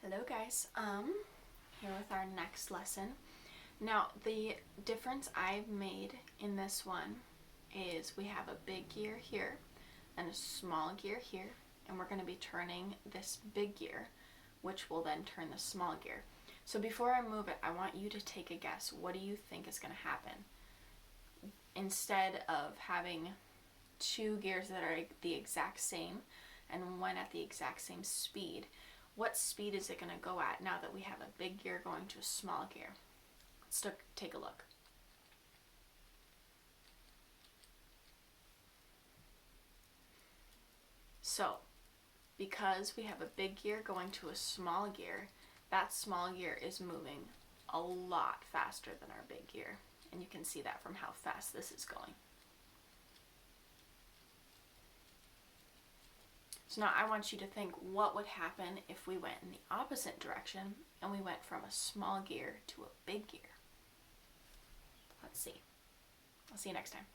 Hello guys, here with our next lesson. Now the difference I've made in this one is we have a big gear here and a small gear here, and we're going to be turning this big gear, which will then turn the small gear. So before I move it, I want you to take a guess. What do you think is going to happen? Instead of having two gears that are the exact same and one at the exact same speed, what speed is it going to go at now that we have a big gear going to a small gear? Let's take a look. So, because we have a big gear going to a small gear, that small gear is moving a lot faster than our big gear. And you can see that from how fast this is going. So now I want you to think what would happen if we went in the opposite direction and we went from a small gear to a big gear. Let's see. I'll see you next time.